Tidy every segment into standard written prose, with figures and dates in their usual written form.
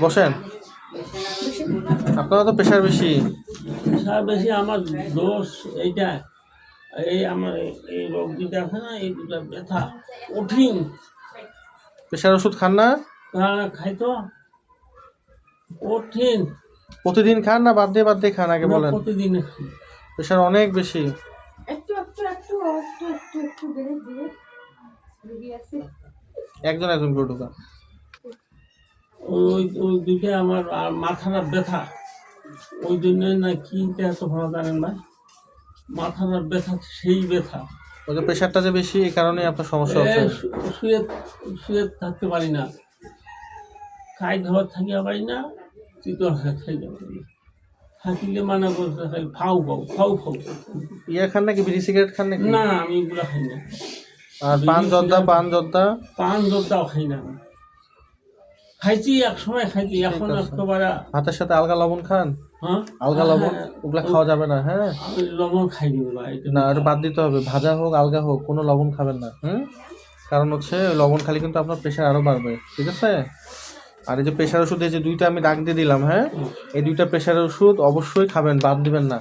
বসেন। আপনারা তো প্রেশার বেশি। প্রেশার বেশি আমার দোষ এইটা, এই আমার এই রোগ দুটা আছে না, এই দুটা ব্যথা কঠিন। প্রেশার ওষুধ খান না? খাই তো, কঠিন। প্রতিদিন খান না বাদ দিয়ে খান আগে বলেন? প্রতিদিন। প্রেশার অনেক বেশি। একজন করে ঢোকা। ওই ওই দুইটা আমার আর মাথাটা ব্যথা, ওই জন্য না কিনতে এত ভালো জানেন ভাই, মাথাটা ব্যথা, সেই ব্যথা। ওই যে প্রেশারটা যে বেশি, এই কারণে আপনার সমস্যা হচ্ছে। শুয়ে শুয়ে থাকতে পারি না, খাই ধর থাকিয়া পারি না, চিতল খাইতে পারি না, থাকিলে মানে করতে ফাউ ফাউ ফাউ ফাউ। ইয়া খান নাকি, বিড়ি সিগারেট খান নাকি? না, আমি এগুলো খাই না। আর পান জর্দাও খাই না। খাইছি এক সময়, খাইছি, এখন একেবারে। ভাতের সাথে আলগা লবণ খান? হ্যাঁ, আলগা লবণ ওগুলা খাওয়া যাবে না। হ্যাঁ, আমি লবণ খাই না, এটা বাদ দিতে হবে। ভাজা হোক আলগা হোক, কোনো লবণ খাবেন না। কারণ হচ্ছে লবণ খালি কিন্তু আপনার প্রেশার আরো বাড়বে, ঠিক আছে? আর এই যে প্রেশার ওষুধ, এই যে দুইটা আমি দাগ দিয়ে দিলাম, হ্যাঁ, এই দুইটা প্রেশার ওষুধ অবশ্যই খাবেন, বাদ দিবেন না,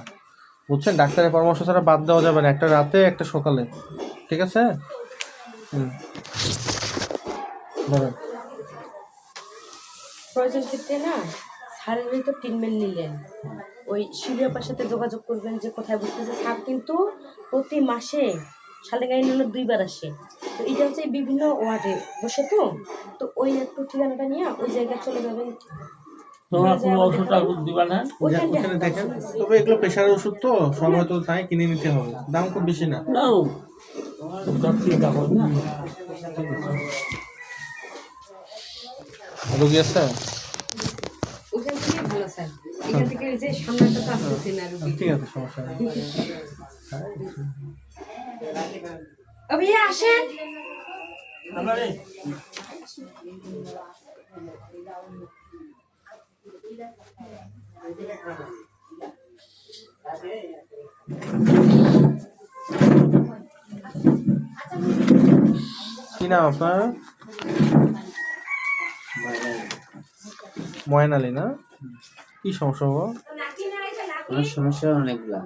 বুঝছেন? ডাক্তারের পরামর্শ ছাড়া বাদ দেওয়া যাবে না, একটা রাতে একটা সকালে, ঠিক আছে? প্রয়োজন ক্ষেত্রে না স্যারের তো ট্রিটমেন্ট নিলেন, ওই শিবিরাপার সাথে যোগাযোগ করবেন যে কোথায় বসতেছে। স্যার কিন্তু প্রতি মাসে শালিগাইন 2বার আসে। তো এটা হচ্ছে বিভিন্ন ওয়ার্ডে বসে, তো ওই একটু ঠিকানাটা নিয়ে ওই জায়গায় চলে যাবেন। তবে এগুলো প্রেশারের ওষুধ তো সময় তো তাই কিনে নিতে হবে, দাম খুব বেশি না। রোগী আছে? ওখান থেকে ভালো স্যার, এখান থেকে যে সামনেটা তো আসতেছে না রোগী। ঠিক আছে, সমস্যা নেই। ভাইয়া আসেন। কি নাম আপনার? ময়ন আলী না? কি সমস্যা হবো? সমস্যা অনেকগুলা।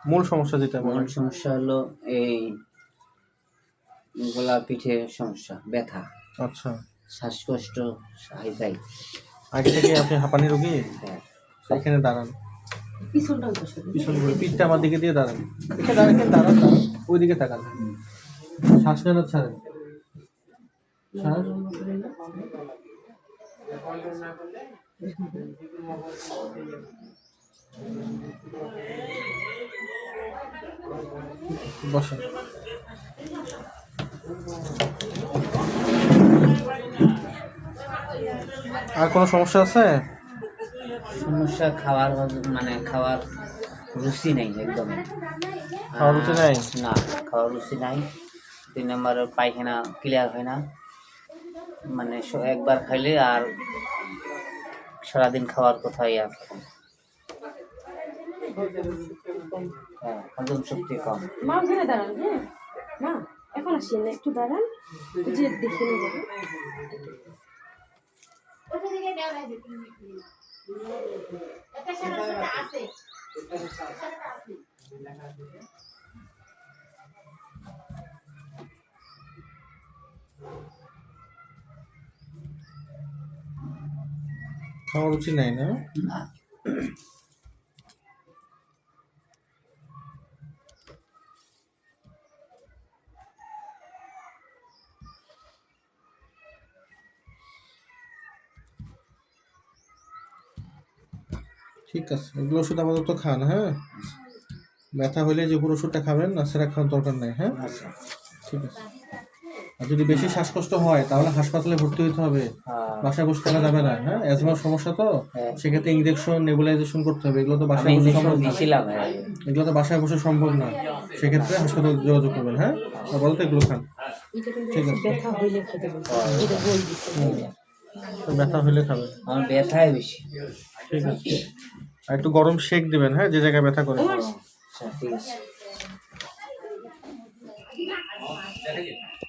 মূল সমস্যা যেটা, মূল সমস্যা হলো এই গলা পিঠের সমস্যা, ব্যথা। আচ্ছা, শ্বাসকষ্ট, হাইফাই। আগে থেকে আপনি হাঁপানি রোগী? এখানে দাঁড়ান, পিছন করে পিঠটা আমার দিকে দিয়ে দাঁড়ান, দাঁড়ান, ওই দিকে তাকান, শ্বাস নেন, ছাড়েন, শ্বাস। বসেন। আর কোনো সমস্যা আছে? সমস্যা খাওয়ার, মানে খাওয়ার রুচি নেই, একদম খাওয়ার রুচি নাই? না, খাওয়ার রুচি নাই। 2 নম্বর পায়খানা ক্লিয়ার হয় না, মানে একবার খাইলে আর সারাদিন খাওয়ার কথাই আছে। হ্যাঁ, হজম শক্তি কম। মা ওখানে দাঁড়ান। হ্যাঁ মা, এখন আসেন না, একটু দাঁড়ান, যে দেখে নিয়ে যাবেন। খাওয়ার রুচি নাই না? ঠিক আছে, এগুলো ওষুধ আপাতত খান। হ্যাঁ, ব্যথা হলে যে পুরো ওষুধটা খাবেন, না সেটা খাওয়ার দরকার নেই। হ্যাঁ, ঠিক আছে। আর যদি বেশি শ্বাসকষ্ট হয় তাহলে হাসপাতালে ভর্তি হতে হবে, বাসায় বসে থাকা যাবে না। হ্যাঁ, অ্যাজমার সমস্যা তো, সেক্ষেত্রে ইনজেকশন, নেবুলাইজেশন করতে হবে। এগুলো তো বাসায় বসে সম্ভব না, এগুলো তো বাসায় বসে সম্ভব না, সেক্ষেত্রে হাসপাতালে যোগাযোগ করবেন। হ্যাঁ, বলতে এগুলো খান। ঠিক আছে, ব্যথা হইলে খেতে ব্যথা হইলে খাবেন। আমার ব্যথাই বেশি। ঠিক আছে, আর একটু গরম শেক দিবেন, হ্যাঁ, যে জায়গায় ব্যথা করে। ঠিক আছে।